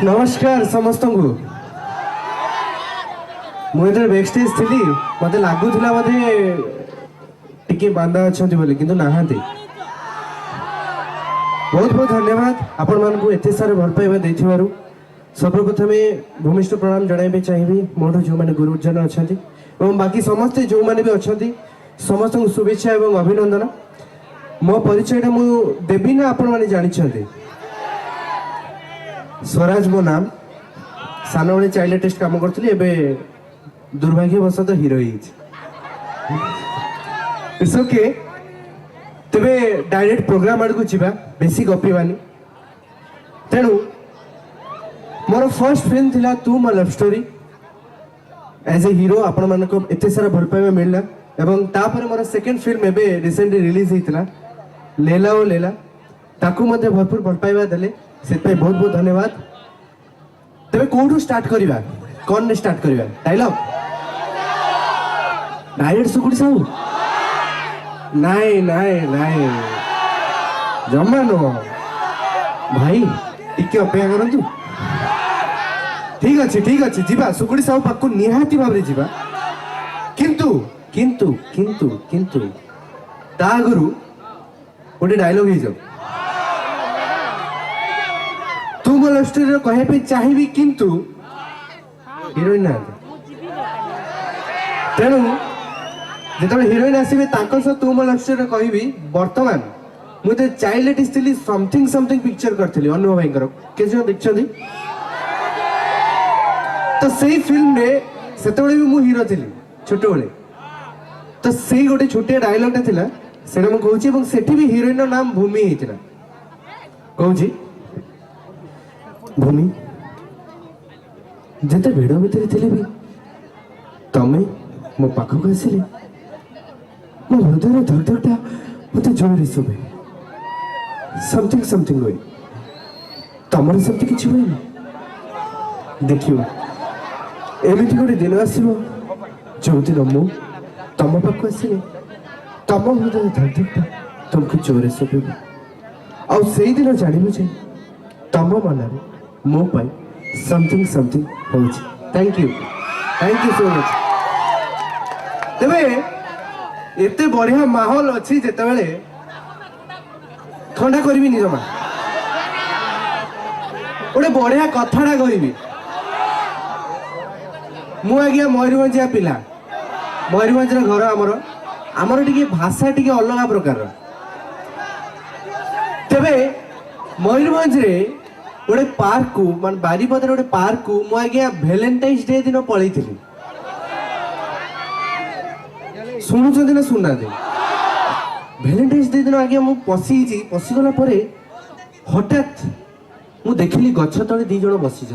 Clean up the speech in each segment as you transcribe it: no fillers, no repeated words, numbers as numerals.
नमस्कार समस्त को मुझे बैकस्टेज थी मत लगुला बोधे टिके बांधा अच्छा बोले कि नहांती बहुत बहुत धन्यवाद आपण मानक एत सारे भल पाइबा देथिबारु सर्वप्रथमे भूमिष्ठ प्रणाम जणाइबे चाहिए मोठो जो मैंने गुरुजन अच्छा और बाकी समस्ते जो मैंने भी अच्छा समस्त शुभेच्छा और अभिनंदन मो परिचय मु देवी ना आपण मैंने जानी स्वराज मो नाम सान बड़े चाइल्ड टेस्ट काम करी दुर्भाग्यवशत हिरो इट्स ओके तेरे डायरेक्ट प्रोग्राम आड़ को जीवा बेसी गपीबानी तेणु मोर फर्स्ट फिल्म थिला तू मो love story as a hero आपण मानक एते सारा भल पाइबा मिलला एवं तापर मोर सेकंड फिल्म एबे रिसेंटली रिलीज हेतिला लेला ओ लेला ताकू मते भरपूर भल पाइबा देले सेते बहुत बहुत धन्यवाद तबे कोठू स्टार्ट करिवा कोन ने स्टार्ट करिवा डायलॉग डायरेक्ट सुकुडी साहू नाई नाई नाई जमा नो भाई टिके अपेक्षा करंतु ठीक अच्छे जीवा सुकुडी साहू पाकु निहाती भाबरे जीवा किंतु किंतु किंतु किंतु ता गुरु गोटे डायलॉग ही जाओ तू मो लव स्टोरी कहे पे चाहिए किंतु हिरोइन ना तेणु जो हिरोइन आसवे सह तू मो लव स्टोरी कहबी वर्तमान मुझे चाइल्ड आर्टिस्ट थी समथिंग समथिंग पिक्चर करी अनुभव भाई के देखते तो सही फिल्म रे सेते भी मु हीरो थी छोट बेले तो सही गोटे छोटिया डायलॉग था से कहूँ सेठी भी हिरोइन नाम भूमि होता कहूँ भूमि जिते भिड़ भितर थे भी तमें मो पाखक आसिले मो हृदय धक धकटा मत जोर शुभे समथिंग समथिंग हुए तमर सेमती किसी हुए देखियो एमती गोटे दिन आसो जो दिन मु तम पाक आसिले तम हृदय धक धकटा तुमको जोर शुभे आउ से दिन जानू जे तम मन मो पाई समथिंग समथिंग होची थैंक यू सो मच तेबे एते बढ़िया माहौल अच्छी जेते बेले ठंडा करबी नि जमा गोटे बढ़िया कथाटा कहबी मु आज्ञा मयूरभंजिया पिला मयूरभंज घर आमर टिके भाषा टिके अलग प्रकार तेबे मयूरभंज रे गोटे पार्क को मान बारीपदार गोटे पार्क को मु आज्ञा वैलेंटाइन्स डे दिन पलि शुणुंट ना शुणुना वैलेंटाइन्स डे दिन आज्ञा मु पशिगला हठात मु देखिली गछ तले दी जण बसी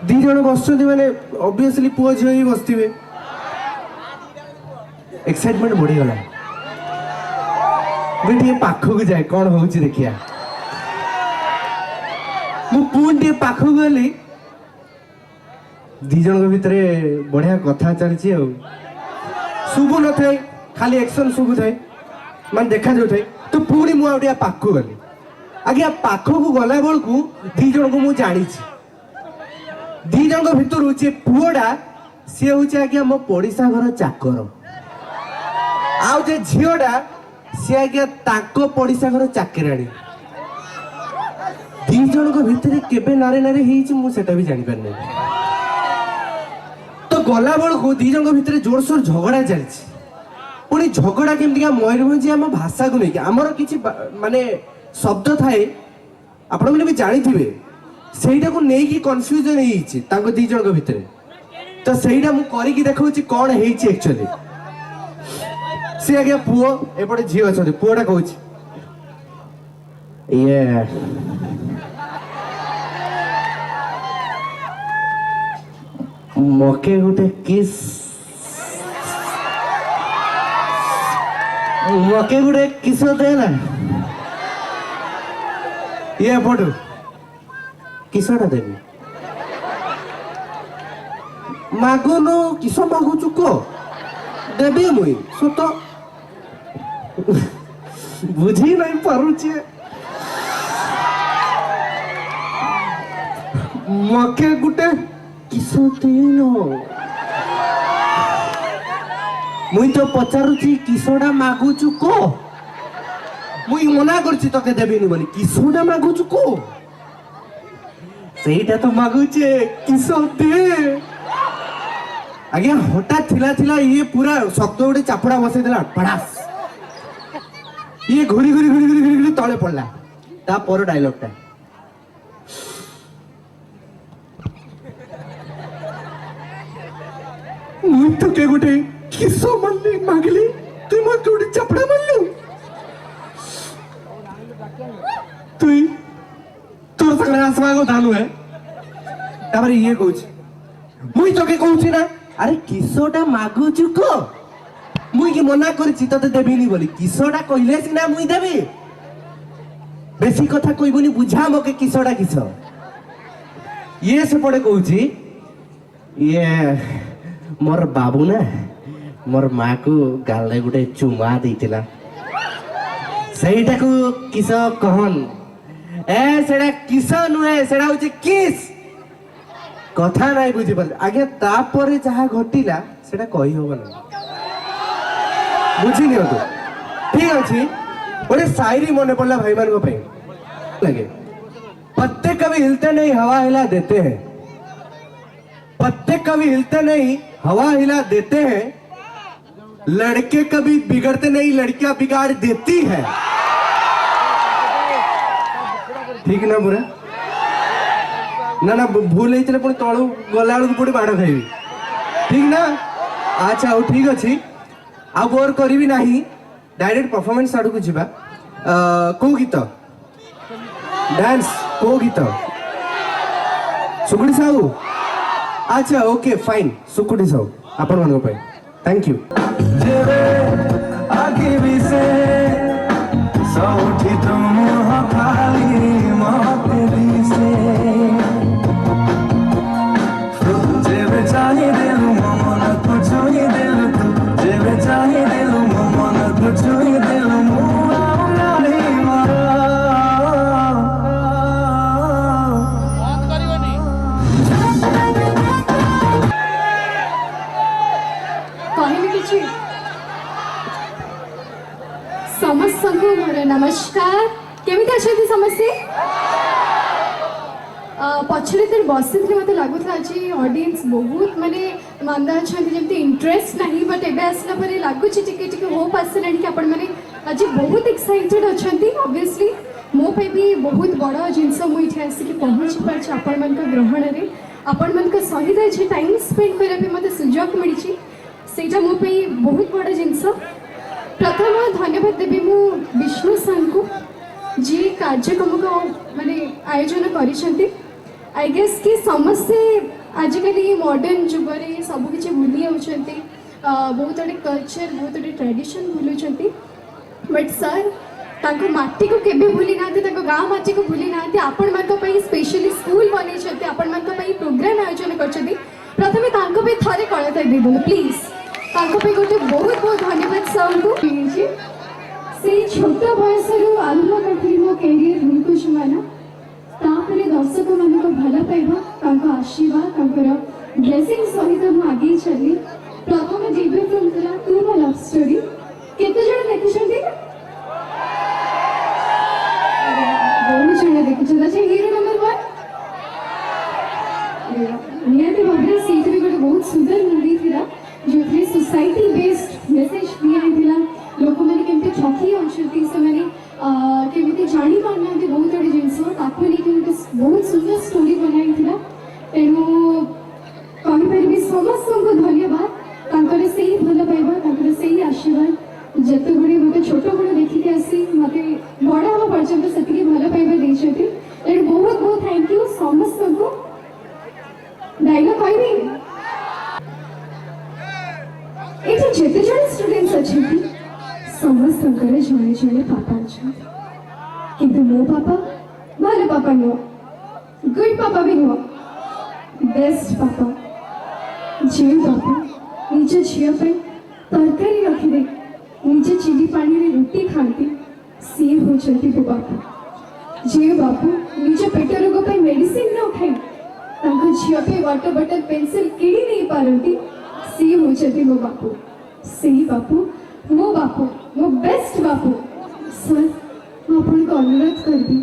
दी जण बस माने ऑब्वियसली पुओ झियो ही बसथिबे एक्साइटमेंट बढ़ीगला मुझे पाखक जाए कौन हो देखिया मुझे पाखक गली दी जन भितर बढ़िया कथा चलती शुभु न थे खाली एक्शन शुभु थे मान देखा जो थे तो पुणी मुझे पाखक गली आज्ञा पाखक गला बेलू दी जन को मुझे जानी दी जन भितर जे पुओटा सी हूँ आज्ञा मो पड़िशा घर चाकर आउ जे झीटा सी आज्ञा ताको पड़िशा घर चाकराणी दी जन भितर केबे नारे नारे मुझे भी जानी पारनी तो गला बेलू दी जन भितर जोरसोर झगड़ा चलती पुणी झगड़ा केमती मयूरभंज आम भाषा को लेकिन आमर किसी माने शब्द थाए आपण मैंने भी जानी थे सेटा को लेकिन कन्फ्यूजन हो दी जन भितर तो सहीटा मुझे देखा कौन है एक्चुअली सी आज्ञा पुओ एपटे झील अच्छा पुओटा कहूँ ये मके गोटे किस मके गोटे किस दे ना ये एपटू किसटा देवी मागुनु किस मागुचु को देवी मुई सत बुझी नहीं पारुचे मके गुटे किस दिन मुई तो पचारुची किसोडा मागुचु को मुई मना करछि तके देबिनी बोली किसोडा मागुचु को सेटा तो मागुचे किसो दे आज्ञा हठात थिला ये पूरा शक्त गोटे चापड़ा बसई देला पड़ास ये घुरी घुरी घुरी घुरी घुरी घुरी तले पड़ला ता पर डायलॉग टा मुई तो के गोटे किसो मल्ली मागली तू मत गोटे चापड़ा मल्लू तू तोर सकले आसमा को धानु है तापर ये कहूछ मुई तो के कहूछ ना अरे किसोटा मागुचु को मुई की मना करछि तते देबिनी बोली किसोटा कहिले सिना मुई देबी बेसी कथा कहबोनी बुझा मके किसोटा किसो ये से पड़े कहूछि ये मोर बाबू ना मोर माँ को गाले गुटे चुमा देइतिला सेटा को किसो कहन ए सेटा किसो नुहे सेटा होछि किस कथा नहीं बुझी पार आगे तापरे जहाँ घटिला सेटा कही होगा ना बुझी नहीं तो ठीक अच्छी गोटे शायरी मने पड़ला भाई मान को लगे पत्ते कभी हिलते नहीं हवा हिला देते हैं पत्ते कभी हिलते नहीं हवा हिला देते हैं लड़के कभी बिगड़ते नहीं लड़कियां बिगाड़ देती है ठीक ना बुरा ना ना भूल होते पुणी तलू गला बेलू पुणी बाड़ खाइबी ठीक ना अच्छा हो ठीक अच्छे आ बोर करी नहीं डायरेक्ट परफॉर्मेंस आड़ को जीवा को गीत डांस को गीत सुकुटी साहू अच्छा ओके फाइन सुकुटी साहू आपण मन थैंक यू समस्त मोर नमस्कार केमी अच्छे समस्ते पछरे तर बस मत लगुला आज ऑडियंस बहुत माने मंदा अच्छा जमी इंटरेस्ट नहीं बट एबे आसला परे लगुच टिके टिके होप आसला कि आपण माने आज बहुत एक्साइटेड अच्छा ऑब्वियसली मो पे भी बहुत बड़ जिनस मुझे आसिक पहुँची पार्छ आपण मान ग्रहण में आपण मान सहित आज टाइम स्पेंड करने मत सुजोग मिली सेटा मो पे बहुत बड़ जिनस प्रथम धन्यवाद देवी मु विष्णु सर को जी कार्यक्रम को माने आयोजन करिसेंती आई गेस कि समस्ते आजिकल मॉडर्न जुगरे सबकि भूली जाती बहुत गुड़े कल्चर बहुत गुड़े ट्रेडिशन भूलुंट बट सर ताको माटी को केबे भूली ना गाँव माटी को भूली ना आपण मान स्पेशली स्कूल बन आपण मान प्रोग्राम आयोजन कर प्रथम थे कलाकार दे प्लीज गोटे बहुत बहुत धन्यवाद सर को से छोट बयस आरंभ करी मो कैरियर रूल जुमाना दर्शक मान भल पाइबा आशीर्वाद ब्लेसिंग सहित मुझे आगे चली प्रथम डेब्यू फिल्म था तू मो लव स्टोरी केते जण देखि बहुत जन देखि अच्छा हीरो नंबर 1 नियति भावना सीट भी गोटे बहुत सुंदर मूवी था जो सोसाइटी बेस्ड मेसेज दिया लोक मैंने केमती ठकी अच्छी से केमी जानी पारना बहुत गुड़े जिनस बहुत सुंदर स्टोरी बनाई तेणु कहीपरि समस्त को धन्यवाद से ही भल पाइबा से ही आशीर्वाद जिते गुड़े मत छोट बड़ देखिक आसी मत बड़ हाँ पर्यटन से भल पाइबा देते तेणु बहुत बहुत थैंक यू समस्त को डायलॉग कहबी ये जिते जन स्टूडेंट्स अच्छा समस्त जड़े जड़े पापा अच्छा किंतु मो पापा भल पापा नुह गुड पापा भी नुह बेस्ट पापा जो पापा निज झील तरकारी रखिदे निजे चिली पानी रे रोटी खाती सी होती मो बापू जे बापू निज पेट रोग मेडिसिन न खाई झील पे वाटर बॉटल पेंसिल किड़ी नहीं पारती सी होचती मो बापू सही बापू मो बेस्ट बापू सर आपण को अनुरोध करबी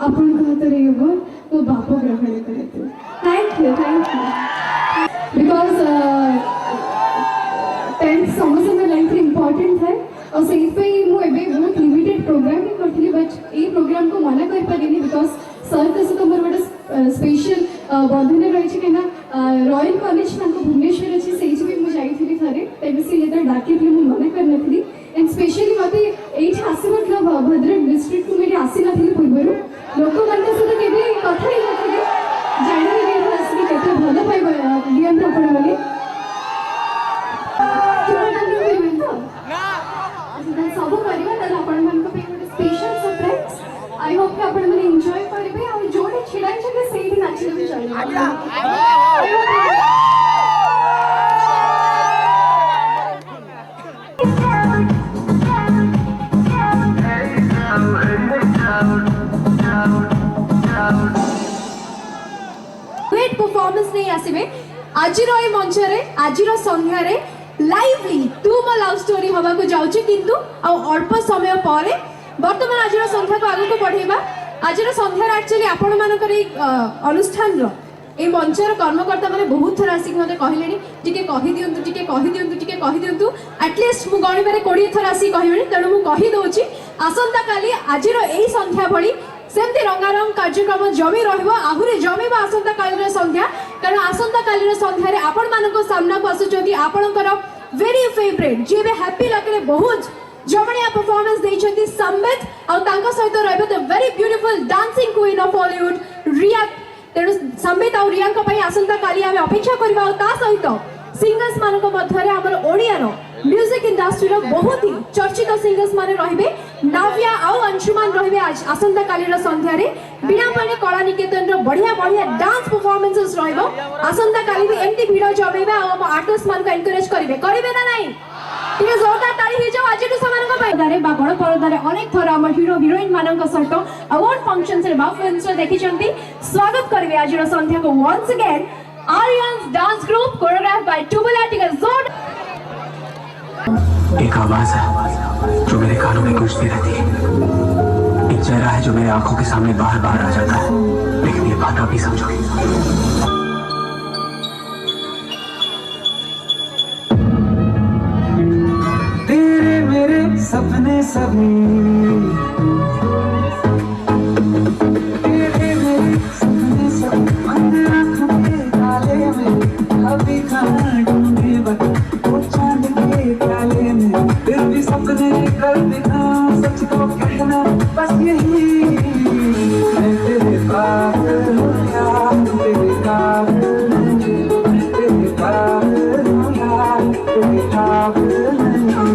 आपण हाथ रे मो बापू ग्रहण करते थैंक यू बिकॉज 10th समझ लाइफ इंपोर्टेंट है और से बहुत लिमिटेड प्रोग्राम करी बट ये प्रोग्राम को मना कर पारिनी बिकॉज सर का सहित मोर गोटे स्पेशल बंधन रही कहीं रॉयल कॉलेज भुवनेश्वर अच्छी से मुझे थे तेज से जो डाक मुझे मना करनी एंड स्पेशली मत ये आसपा भद्रक डिस्ट्रिक्ट को मुझे आसी नी पूर्व लोक मान सहित के कथा ही नी जानवी आसिक के भल पाइबा दियंत आपण मैंने सब स्पेशल सरप्राइज आई होप कि आपण मैंने एंजॉय करेंगे और जोड़े छिड़ा से नाचले भी ग्रेट परफॉर्मेंस नहीं आसीबे आजिर ए मंच रे आजिर संध्या रे लाइवली तुम लव स्टोरी हवा को जाउची किंतु आ अल्प समय परे वर्तमान आजिर संध्या को आगु को बढ़ेबा आजिर संध्या एक्चुअली आपण मानकर अनुष्ठान रो ए मंचर कर्मकर्ता माने बहुत थर आसिक मते कहलेनी टिके कहि दियंतु एटलीस्ट मु गणी बारे 20 थर आसी कहबेनी तणु मु कहि दोची आसंता काली आजिर एई संध्या भली सेमती रंगारंग कार्यक्रम जमी रहिबो आहुरे जमीबो आसंता कालीर संध्या कारण आसंता कालीर संध्या रे आपण मानको सामना को आसुचोती आपणकर वेरी फेवरेट जे बे हैप्पी लगरे बहुत जमणिया परफॉर्मेंस देइछंती संबित और तांका सहित रहबे the very beautiful dancing queen of Bollywood Riya तेणु संबित और रिया पई आसंता काली आमे अपेक्षा करबा और ता सहित सिंगर्स मानक मध्यरे हमर ओडियार म्यूजिक इंडस्ट्री रो बहुत ही चर्चित सिंगर्स माने रहिबे नाव्या और अंशुमान रहिबे आज आसंता कालीर संध्या रे बिनापानी कला निकेतन रो बढ़िया डांस परफॉर्मेंसेस रहिबो आसंता काली भी एमती भिडो जमेबे और हम आर्टिस्ट मान को एनकरेज करिवे ना नहीं ठीक है जोरदार ताली हे जाओ आज तो समान को दारे बा बड़ परदारे अनेक थर हम हीरो हीरोइन मानन को सहित अवार्ड फंक्शन्स रे बा फिल्म्स रे देखि चंती स्वागत करिवे आज रो संध्या को once again Aryans dance group choreograph by टुबुलाटिक जोर एक आवाज है जो मेरे कानों में गूंजती रहती है, एक चेहरा है जो मेरी आंखों के सामने बार बार आ जाता है, लेकिन ये बात आप ही समझोगे। तेरे मेरे सपने सभी तेरे मेरे सपने सभी बंद आंखों के ताले में कभी कहाँ ढूंढे वो चांद के प्याले में फिर भी सपने कर दिखा सच को कहना बस यही मैं तेरे पागल हूँ यार तेरे काबिल नहीं तेरे पागल हूँ यार तेरे काबिल नहीं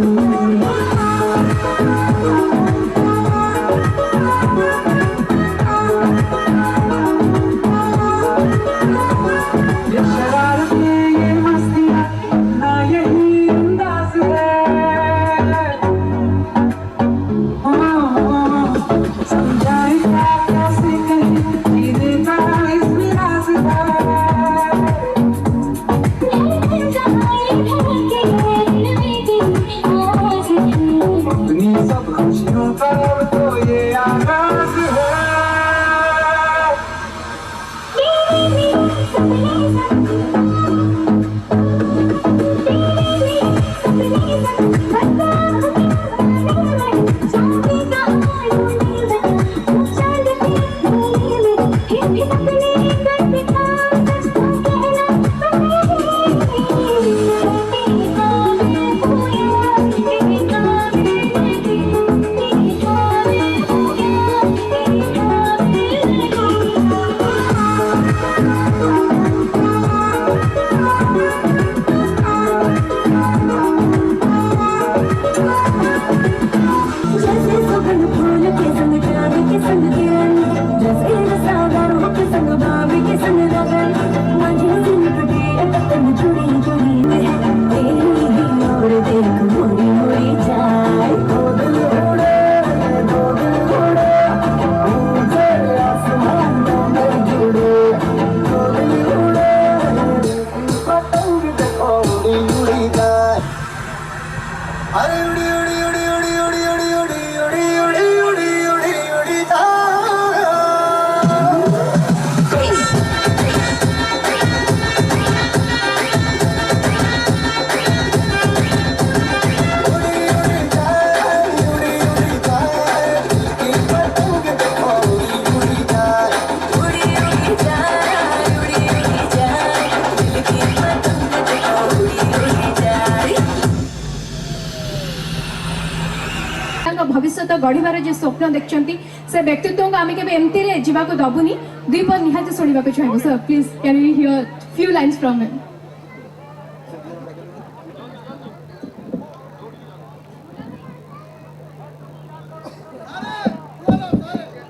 भविष्य गढ़िबार जो स्वप्न देखते से व्यक्तित्व को आम के एमती जावाक दबुनी दुई पद निहाती शुणा चाहिए sir please can we hear few lines from him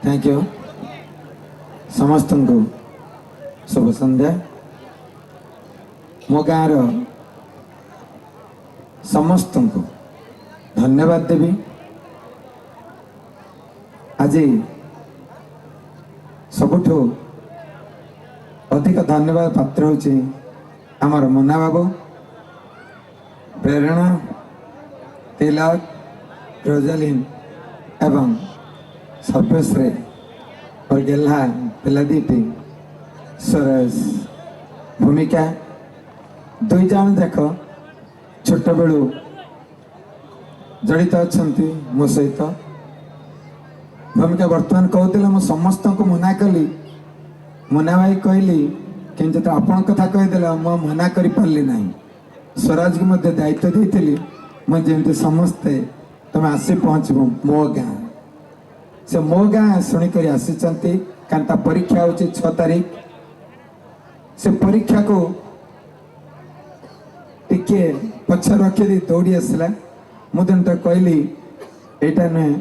thank you समस्त को शुभ संध्या मो गाँव समस्त को धन्यवाद देवी आज सबुठ अधिक धन्यवाद पात्र होची आमर मुन्ना बाबू प्रेरणा तिलक रोजालिन एवं सर्वेश्वरी और गेल्हा पिलादीटी सुरेश भूमिका दुई जन जाक छोट बेलू जड़ित अच्छा मो सहित भूमिका बर्तमान कहते मु समस्त को मना कली मुना भाई कहली कि जो आपण कथा कहीदे मु मना कर पार्ली ना स्वराज को मध्य दायित्व देती मुझे समस्ते तुम आसी पहुँचब मो गाँ से मो गाँ शुणिक आसी कारण परीक्षा हूँ 6 तारीख से परीक्षा को टिके पछर रखी दौड़ी आसला मुझे तो कहली यहाँ नुहे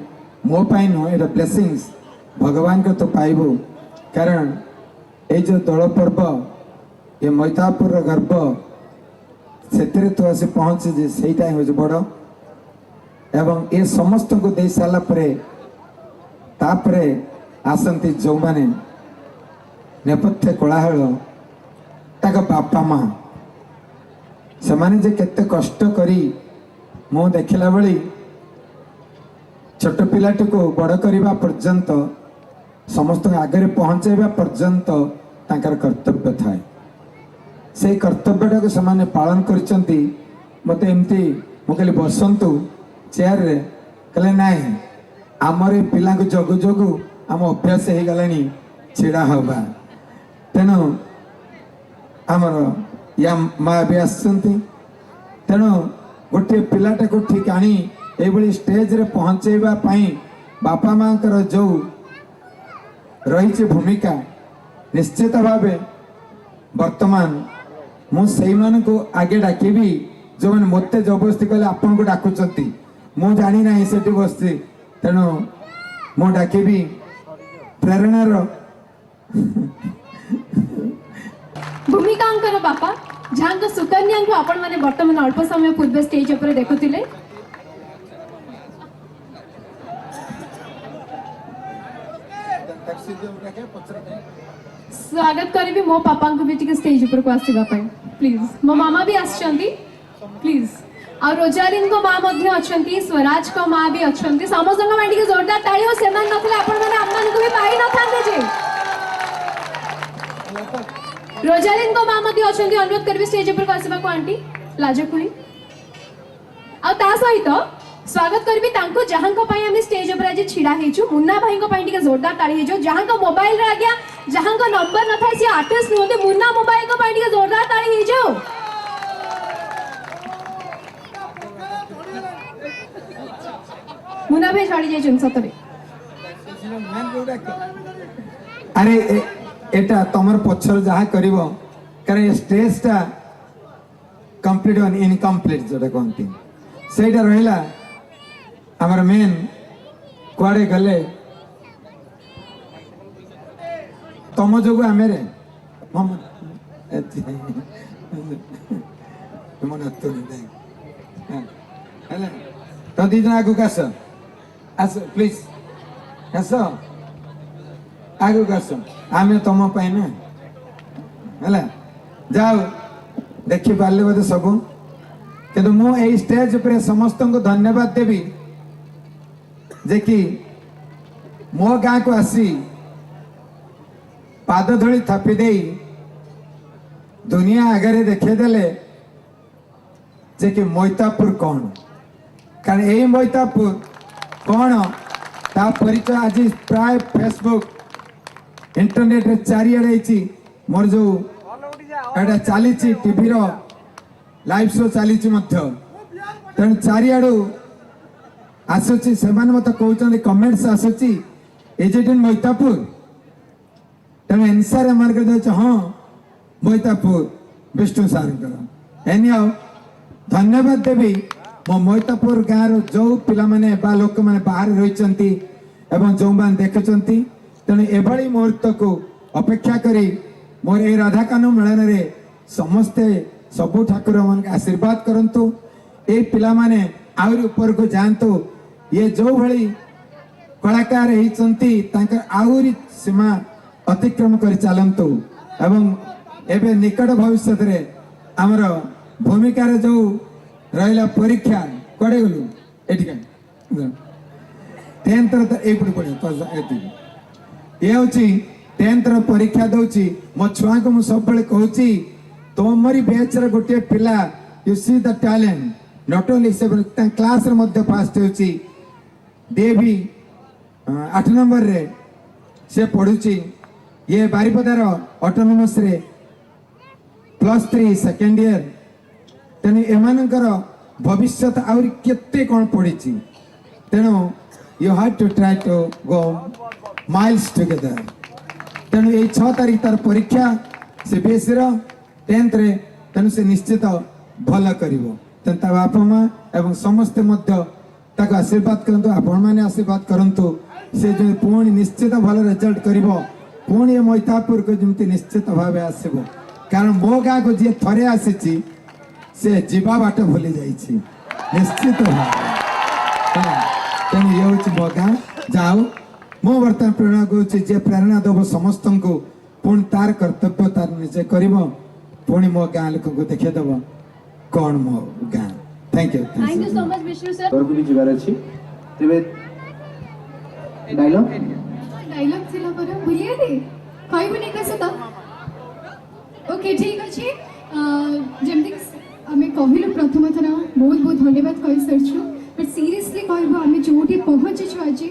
मो पाई नुह ये ब्लेसिंग्स भगवान को तो पाइबू कारण ये जो दौड़ पर्व ये मैतापुर गर्व से तो आसी पहुँचे सहीटा हूँ बड़ एवं ये समस्त को दे सारा तापरे आसंती जो माने नेपथ्य कोलाहल ताक बापा माँ से माने जे केते कष्ट करी मु देखला बड़ी छोट पिलाटी को बड़ करने पर्यंत समस्त आगे पहुँचेबा पर्यंत तांकर कर्तव्य थाए से कर्तव्यटा को से पालन करचंती मते एमती मु कहली बसंतु चेयर रे कहले नाई आमर पिला जगु जगु आम अभ्यास हो गला छिड़ा हवा तेणु आमर या माँ भी आसती तेणु गोटे पिलाटा को ठीक आनी ये स्टेज रे पहुँचेबा बापा माँ जो रही भूमिका निश्चित भाव वर्तमान मुझे को आगे डाकबी जो मैंने मत जबरदस्ती कहले आपन को डाकुंट मु जानी ना से बसती तेणु मु डाकबी प्रेरणार भूमिका बापा जहाँ सुकन्या को आपण मैंने बर्तमान अल्प समय पूर्व स्टेज उपर देखुले स्वागत करी मो पापा को भी स्टेज उपर को आसवा प्लीज मो मामा भी आसचंती प्लीज और रोजालिन को माँ अच्छा स्वराज को माँ भी अच्छा समस्त के जोरदार ताली और सेमान नथिले आपण माने अम्मान को भी पाई न थांते जे रोजालिन को माँ अच्छा अनुरोध करबी स्टेज ऊपर को आसीबा को आंटी लाजकुली आ ता सहित स्वागत करबी तांको जहां को पई हम स्टेज ऊपर आज छिड़ा हेचु मुन्ना भाई को पई टिके जोरदार ताली हेजो जहां को मोबाइल रे आज्ञा जहां को नंबर न थाई से आर्टिस्ट नोते मुन्ना मोबाइल को पई टिके जोरदार ताली हेजो मुना भाई छाड़ी जाइछन सतरे अरे एटा तमर पछर जहा करिवो कारण स्टेज ता कंप्लीट वन इनकम्प्लीट जोटा कहती सेटा रहिला हमर मेन कुआडे गले तम जोगु आमेरे मम मन तो नहीं हेला तो दी जना आगु कास आस प्लीज आस आगु कास आमे तम पाई ना हेला जाओ देखि पाले बोधे सब किंतु मु ए स्टेज पर समस्त को धन्यवाद देवी जे कि मो गाँ को आसी पादधूली थापी दे दुनिया आगे देखेदेले जे कि मैतापुर कौन कारण यही मैतापुर कौन ता परिचय आज प्राय फेसबुक इंटरनेट रे चारिआडे मोर जो एटा चली टीवी रो लाइव शो चली तेणु चारिआडू आसुची से मत कहते कमेंट्स आसुची इज इट इन मैतापुर तेणु एनसार एम कर हाँ मैतापुर विष्णु सार एनी आओ धन्यवाद देवी मो मैतापुर गाँव जो पिला माने बा लोक मैंने बाहर रही जो मैंने देखुंट तेणु एभली मुहूर्त को अपेक्षा करी मोर ए राधाकान मेलन रे समस्ते सबू ठाकुर मान आशीर्वाद करंतु ए पिला माने आउरी ऊपर को जानतु ये जो भली कलाकार होती आहुरी सीमा अतिक्रम कर चलतु एवं एवं निकट भविष्य रे आमर भूमिका रे जो रहा परीक्षा कड़े गलु ये 10th ये हूँ 10th परीक्षा दौची मो छुआ को मुझे सब कहूँ तुमरी बैच रे गोटे पिला you see the talent not only say class रे मध्य फास्ट होची देवी 8 नंबर रे से पढ़ुची ये बारिपदार ऑटोनोमस रे +3 सेकेंड ईयर तेणु एमानकर भविष्य आउरी केते कोन पड़ी तेणु you have to try to go miles together तेणु ये 6 तारीख तार परीक्षा से बेसी 10th रे तेणु से निश्चित भल करिवो तेणु बापा माँ एवं समस्ते मध्य ताको आशीर्वाद करंतु आपण माने आशीर्वाद करंतु से जो पुणी निश्चित भल रिजल्ट करिवो पुणी मैतापुर को जमती निश्चित भाव आसबो कारण मो गाँ को जी थरे आसी से जीवा बाट भूली जाइए निश्चित भाव तेणु ये हूँ मो गाँ जाओ मो बर्तमान प्रेरणा करुच्ची जे प्रेरणा देव समस्त को पुणी तार कर्तव्य तार निजे कर पुणी मो गाँ लोक को देखीदेव कौन मो गाँ thank you so much Vishnu sir तोर भी जीवार अछि तेबे डायलॉग थिला पर भूलिए दे कहबो नै का सता ओके ठीक अछि जेमति हमें कहिलो प्रथम थरा बहुत बहुत धन्यवाद कहि सरछु बट सीरियसली कहबो हमें जोटी पहुंचे छु आज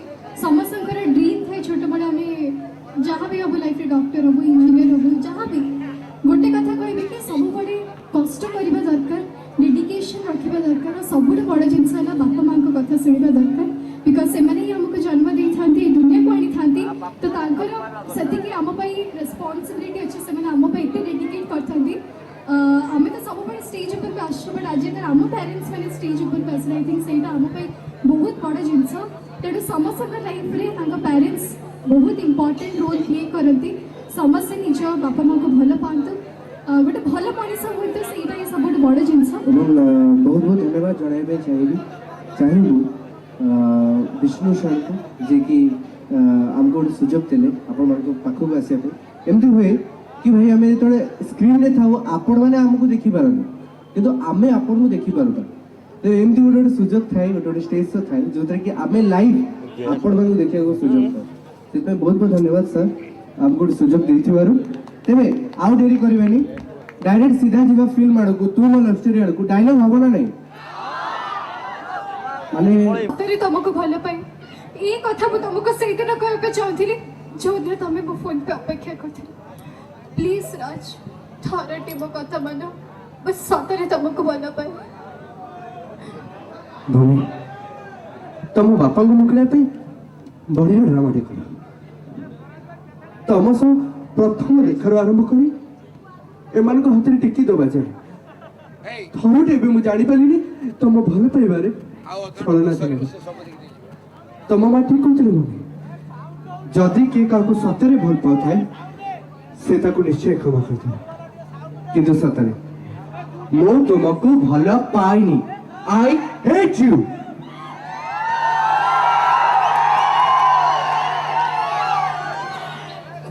समस्तकर ड्रीम थाए छोट बड़ा हमें जहां भी हम लाइफ रे डॉक्टर हो इंजीनियर हो जहां भी गोटे कथा कहबे कि सब बड़े कष्ट करबा दरकार डेडिकेशन रखिबा दरकार और सबुठ बड़ जिनस है बापा माँ को कथा शुणा दरकार बिकज से मैंने ही हमको जन्म दे था दुनिया को आनी था तो से आम रेस्पॉन्सिबिलिटी अच्छे से आम एत डेडिकेट करते आम तो सब स्टेज ऊपर आस बट आज आम पेरेंट्स मैंने स्टेज ऊपर आस आई थिंक से आम बहुत बड़ जिनस तेणु समस्त लाइफ में पेरेंट्स बहुत इंपोर्टेंट रोल प्ले करती समस्ते निज बापा माँ को भल पातु गोटे भल मनीष हूँ तो सही सब बड़ जिनस बहुत बहुत धन्यवाद जनाइबे चाहिए विष्णु सर को जे कि आमको गोटे सुजोग देले आपण मानको पाखक आसिया एमती हुए कि भाई आम जो स्क्रीन में था आपण मैंने आमको देखी पारन किंतु आमे आपण को देखी पारता तो एमती गोटे सुजोग थाए गोटे स्टेज तो थाए जो कि आम लाइव आपण मानको देखिया को सुजोग था से बहुत बहुत धन्यवाद सर आमको गोटे सुजोग देथिबारु तेबे आउ डेरी करबानी डायरेक्ट सीधा जीवा फिल्म आड़को तू मो लव स्टोरी आड़को डायलॉग हबो ना नहीं माने तरी तुमको भल पाए ये कथा मु तुमको सही दिन कहबे चाहथिली जो दिन तमे मो फोन पे अपेक्षा करथिली प्लीज राज थरटी मो कथा मानो बस सतरे तुमको भल पाए भूमि तुम बापा को मुकले पे बढ़िया ड्रामा देखो तुम सो प्रथम देखार आरंभ करी एमान को हाथ टिकी दबा जाए थरुटे भी मु जानी पालिनी तुम भल पाइबारे छलना चले तुम मां ठीक कहते मम्मी जदि के काको सतरे भल पाउथाय से ताको निश्चय क्षमा करते किंतु सतरे मो तुमको भल पाइनी I hate you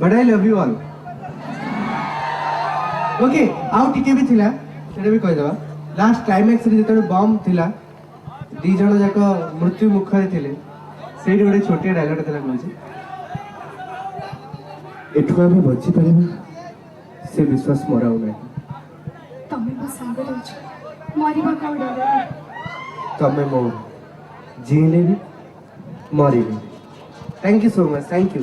but I love you all okay आउ टिके भी थिला सेटा भी कह देबा लास्ट क्लाइमैक्स रे जेतरे बम थिला दी जण जाक मृत्यु मुखरे थिले सेठी गोटे छोटे डायलॉग थिला कहूची एठु आमे बची पारेबा से विश्वास मोराउ नै तमे को संग रहछ मारिबा का डर तमे मो जीले भी मरी भी thank you so much thank you